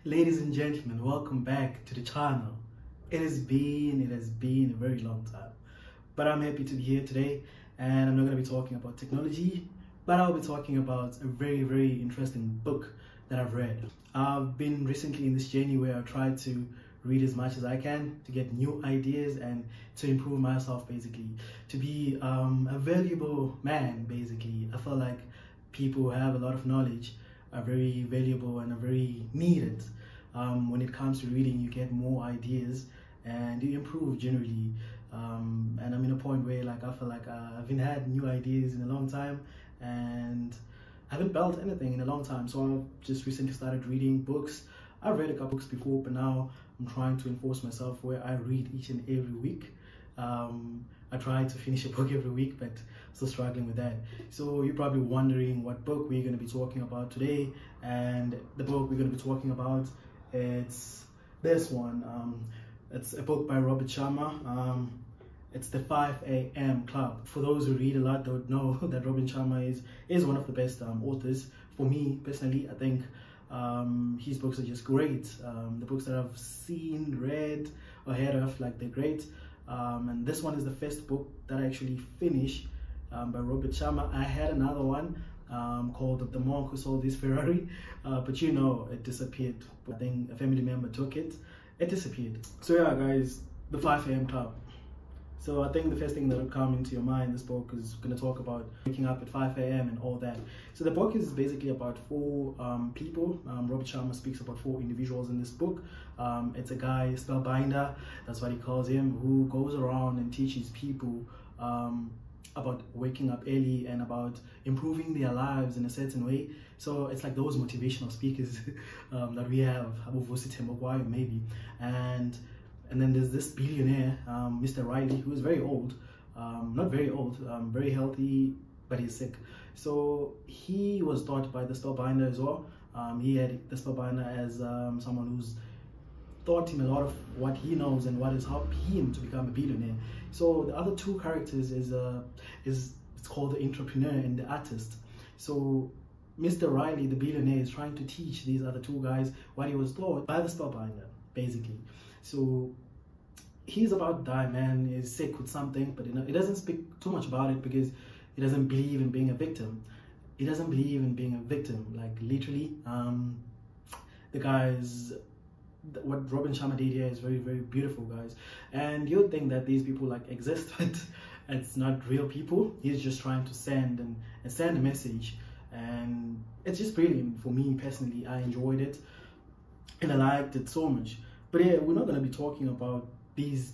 Ladies and gentlemen, welcome back to the channel. It has been a very long time, but I'm happy to be here today, and I'm not going to be talking about technology, but I'll be talking about a very interesting book that I've read. I've been recently in this journey where I try to read as much as I can to get new ideas and to improve myself, basically to be a valuable man. Basically, I feel like people who have a lot of knowledge are very valuable and are very needed. When it comes to reading, you get more ideas and you improve generally. And I'm in a point where I feel like I haven't had new ideas in a long time, and I haven't built anything in a long time. So I've just recently started reading books. I've read a couple books before, but now I'm trying to enforce myself where I read each and every week. I try to finish a book every week, but still struggling with that. So you're probably wondering what book we're going to be talking about today, and the book we're going to be talking about, it's this one. It's a book by Robin Sharma. It's the 5 a.m. Club. For those who read a lot, don't know that Robin Sharma is one of the best authors. For me personally, I think his books are just great. The books that I've seen, read, or heard of, they're great. And this one is the first book that I actually finished by Robin Sharma. I had another one called The Monk Who Sold His Ferrari, but it disappeared. I think a family member took it. It disappeared. So yeah, guys, the 5 a.m. Club. So I think the first thing that will come into your mind, this book is going to talk about waking up at 5 a.m. and all that. So the book is basically about four people. Robin Sharma speaks about four individuals in this book. It's a guy, spellbinder, that's what he calls him, who goes around and teaches people about waking up early and about improving their lives in a certain way. So it's like those motivational speakers that we have, maybe. And then there's this billionaire, Mr. Riley, who is very old, not very old, very healthy, but he's sick. So he was taught by the spellbinder as well. He had the spellbinder as someone who's taught him a lot of what he knows and what has helped him to become a billionaire. So the other two characters is it's called the entrepreneur and the artist. So Mr. Riley, the billionaire, is trying to teach these other two guys what he was taught by the spellbinder, basically. So he's about to die, man. He's sick with something, but he doesn't speak too much about it because he doesn't believe in being a victim. He doesn't believe in being a victim, literally. The guys, what Robin Sharma did here is very beautiful, guys. And you'll think that these people exist, but it's not real people. He's just trying to send a message, and it's just brilliant. For me personally, I enjoyed it and I liked it so much. But yeah, we're not going to be talking about these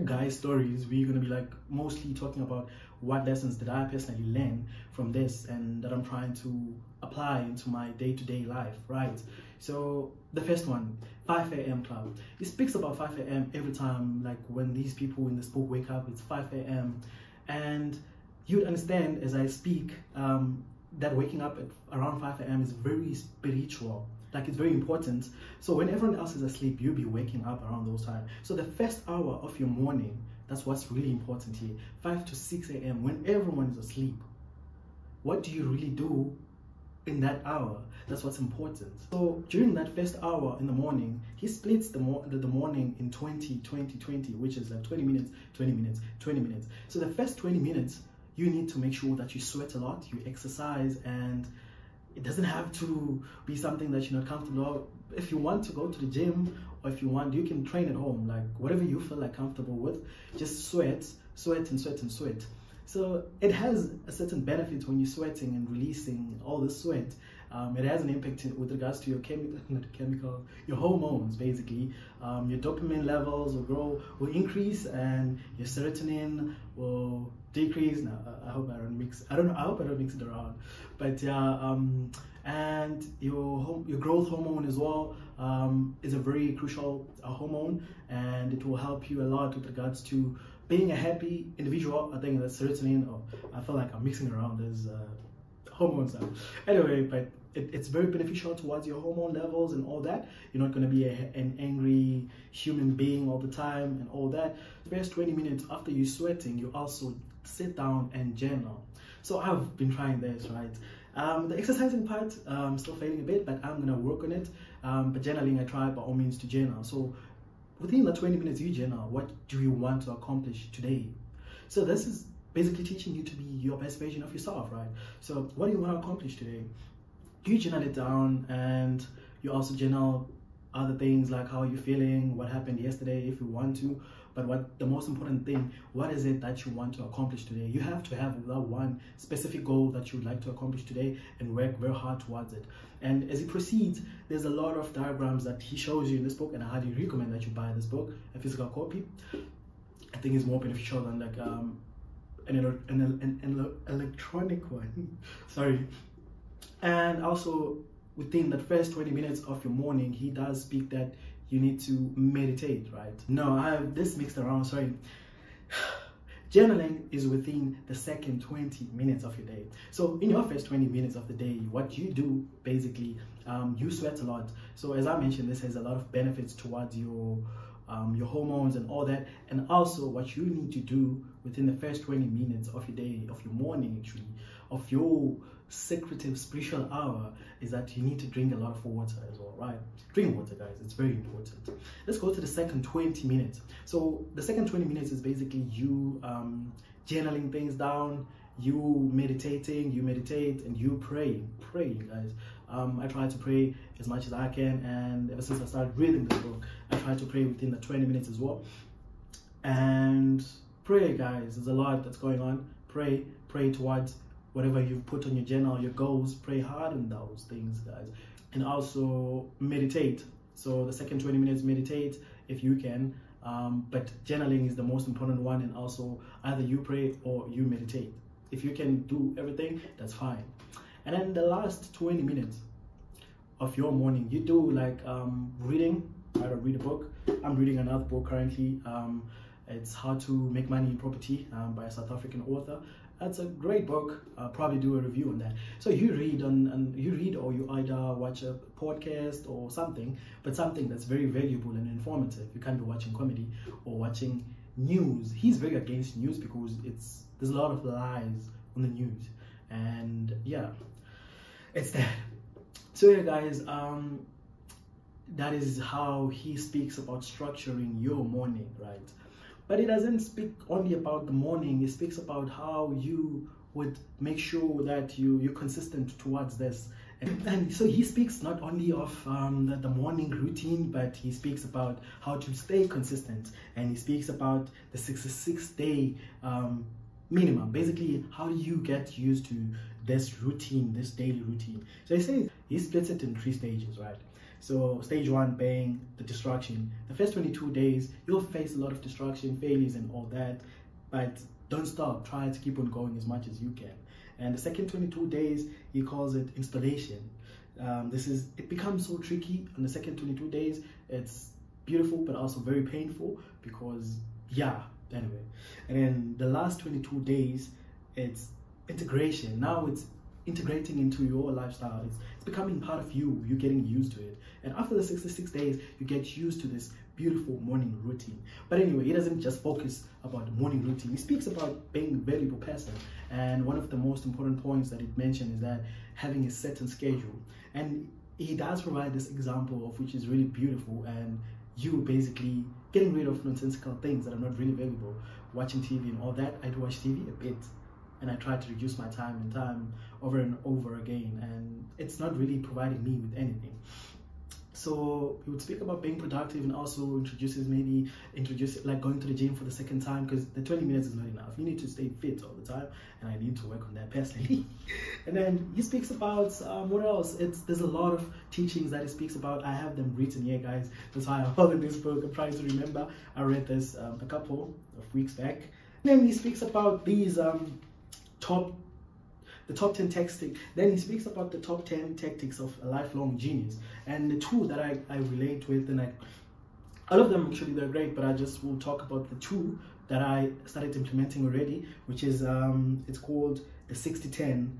guys' stories. We're going to be mostly talking about what lessons did I personally learn from this and that I'm trying to apply into my day-to-day life, right? So the first one, 5 a.m. Club. It speaks about 5 a.m. every time, when these people in this book wake up, it's 5 a.m. And you'd understand as I speak that waking up at around 5 a.m. is very spiritual. It's very important. So when everyone else is asleep, you'll be waking up around those times. So the first hour of your morning, that's what's really important here. 5 to 6 a.m. when everyone is asleep. What do you really do in that hour? That's what's important. So during that first hour in the morning, he splits the morning in 20, which is 20 minutes, 20 minutes, 20 minutes. So the first 20 minutes, you need to make sure that you sweat a lot, you exercise, and it doesn't have to be something that you're not comfortable with. If you want to go to the gym, or if you want, you can train at home, whatever you feel comfortable with. Just sweat. So it has a certain benefit when you're sweating and releasing all the sweat. It has an impact with regards to your hormones, basically. Your dopamine levels will increase, and your serotonin will decrease. Now, I hope I don't mix. I hope I don't mix it around. But yeah, and your growth hormone as well is a very crucial hormone, and it will help you a lot with regards to being a happy individual. I think that's serotonin. I feel like I'm mixing around those hormones now. Anyway, but it's very beneficial towards your hormone levels and all that. You're not going to be an angry human being all the time and all that. The first 20 minutes after you're sweating, you also sit down and journal. So I've been trying this, right? The exercising part, I'm still failing a bit, but I'm gonna work on it. But journaling, I try by all means to journal. So within the 20 minutes you journal, what do you want to accomplish today? So this is basically teaching you to be your best version of yourself, right? So what do you want to accomplish today? You journal it down, and you also journal other things like how you're feeling, what happened yesterday if you want to. But what the most important thing, what is it that you want to accomplish today? You have to have that one specific goal that you would like to accomplish today and work very hard towards it. And as he proceeds, there's a lot of diagrams that he shows you in this book, and I highly recommend that you buy this book, a physical copy. I think it's more beneficial than like an electronic one. Sorry. And also within that first 20 minutes of your morning, he does speak that you need to meditate, right? No, I have this mixed around, sorry. Journaling is within the second 20 minutes of your day. So in your first 20 minutes of the day, what you do basically, you sweat a lot. So as I mentioned, this has a lot of benefits towards your hormones and all that. And also what you need to do within the first 20 minutes of your day, of your morning actually, of your secretive spiritual hour, is that you need to drink a lot of water as well, right? Drink water, guys, it's very important. Let's go to the second 20 minutes. So the second 20 minutes is basically you journaling things down, you meditating, you meditate, and you praying, guys. I try to pray as much as I can, and ever since I started reading this book, I try to pray within the 20 minutes as well. And pray, guys, there's a lot that's going on. Pray towards whatever you've put on your journal, your goals. Pray hard on those things, guys. And also meditate. So the second 20 minutes, meditate if you can. But journaling is the most important one, and also either you pray or you meditate. If you can do everything, that's fine. And then the last 20 minutes of your morning, you do like reading. I read a book. I'm reading another book currently. It's How to Make Money in Property by a South African author. That's a great book. I'll probably do a review on that. So you read or you either watch a podcast or something, but something that's very valuable and informative. You can't be watching comedy or watching news. He's very against news because there's a lot of lies on the news, and yeah, it's that. So yeah, guys, that is how he speaks about structuring your morning, right? But it doesn't speak only about the morning. It speaks about how you would make sure that you're consistent towards this. And so he speaks not only of the morning routine, but he speaks about how to stay consistent. And he speaks about the 66-day minimum. Basically, how do you get used to this routine, this daily routine? So he splits it in 3 stages, right? So stage 1 being the distraction. The first 22 days, you'll face a lot of distraction, failures and all that, but don't stop. Try to keep on going as much as you can. And the second 22 days, he calls it installation. It becomes so tricky on the second 22 days. It's beautiful, but also very painful because, yeah, anyway. And then the last 22 days, it's integration. Now it's integrating into your lifestyle. It's becoming part of you. You're getting used to it. And after the 66 days, you get used to this beautiful morning routine. But anyway, he doesn't just focus about the morning routine. He speaks about being a valuable person. And one of the most important points that it mentioned is that having a certain schedule. And he does provide this example of which is really beautiful, and you basically getting rid of nonsensical things that are not really valuable. Watching TV and all that. I do watch TV a bit, and I try to reduce my time over and over again, and it's not really providing me with anything. So he would speak about being productive, and also introduce like going to the gym for the second time, because the 20 minutes is not enough. You need to stay fit all the time, and I need to work on that personally. And then he speaks about what else? There's a lot of teachings that he speaks about. I have them written here, guys. That's why I'm holding this book. I'm trying to remember. I read this a couple of weeks back. And then he speaks about these the top 10 tactics. Then he speaks about the top 10 tactics of a lifelong genius, and the 2 that I relate with, and all of them actually they're great, but I just will talk about the 2 that I started implementing already, which is it's called the 60-10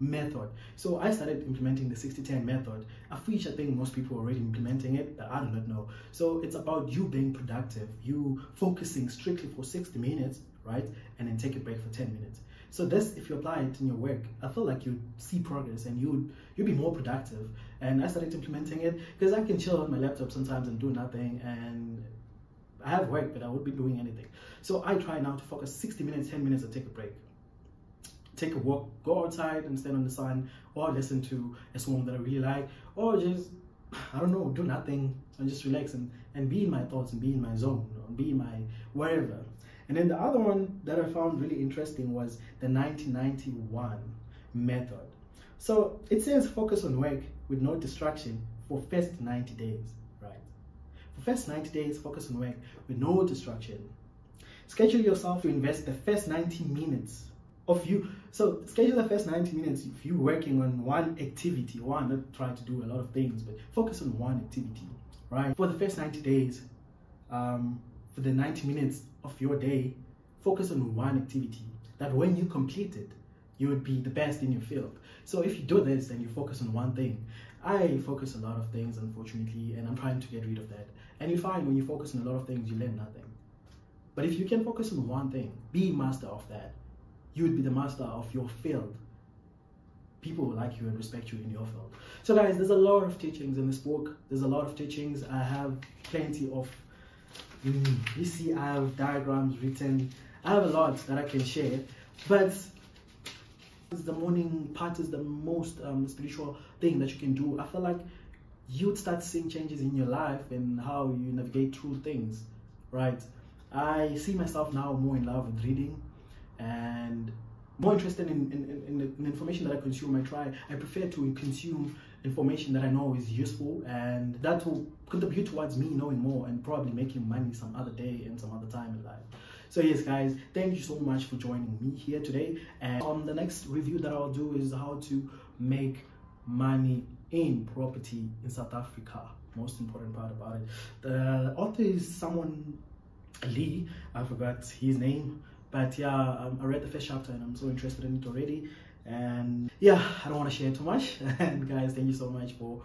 method. So I started implementing the 60-10 method, of which I think most people are already implementing it, but I do not know. So it's about you being productive, you focusing strictly for 60 minutes, right? And then take a break for 10 minutes. So this, if you apply it in your work, I feel like you'd see progress and you'd be more productive. And I started implementing it because I can chill on my laptop sometimes and do nothing, and I have work, but I won't be doing anything. So I try now to focus 60 minutes, 10 minutes, and take a break. Take a walk, go outside and stand on the sun, or listen to a song that I really like, or just, I don't know, do nothing and just relax and be in my thoughts and be in my zone, or be in my wherever. And then the other one that I found really interesting was the 1991 method. So it says focus on work with no distraction for first 90 days, right? For first 90 days, focus on work with no distraction. Schedule yourself to invest the first 90 minutes of you. So schedule the first 90 minutes if you're working on one activity, not try to do a lot of things, but focus on one activity, right? For the first 90 days, for the 90 minutes of your day, focus on one activity that when you complete it, you would be the best in your field. So if you do this, then you focus on one thing. I focus a lot of things, unfortunately, and I'm trying to get rid of that. And you find when you focus on a lot of things, you learn nothing. But if you can focus on one thing, be master of that, you would be the master of your field. People will like you and respect you in your field. So guys, there's a lot of teachings in this book. There's a lot of teachings. I have plenty of, you see, I have diagrams written. I have a lot that I can share, but the morning part is the most spiritual thing that you can do. I feel like you'd start seeing changes in your life and how you navigate through things, right? I see myself now more in love with reading and more interested in information that I consume. I prefer to consume information that I know is useful and that will contribute towards me knowing more and probably making money some other day and some other time in life. So yes guys, thank you so much for joining me here today. And the next review that I'll do is how to make money in property in South Africa. Most important part about it. The author is someone, Lee, I forgot his name. But yeah, I read the first chapter and I'm so interested in it already. And yeah, I don't want to share too much. And guys, thank you so much for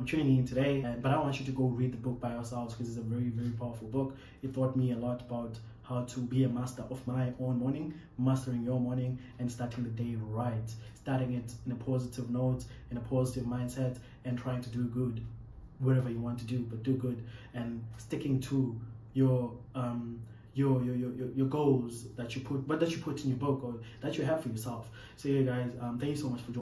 tuning in today. But I want you to go read the book by yourselves because it's a very, very powerful book. It taught me a lot about how to be a master of my own morning, mastering your morning and starting the day right. Starting it in a positive note, in a positive mindset, and trying to do good wherever you want to do, but do good and sticking to your goals that you put in your book or that you have for yourself. So yeah guys, thank you so much for joining.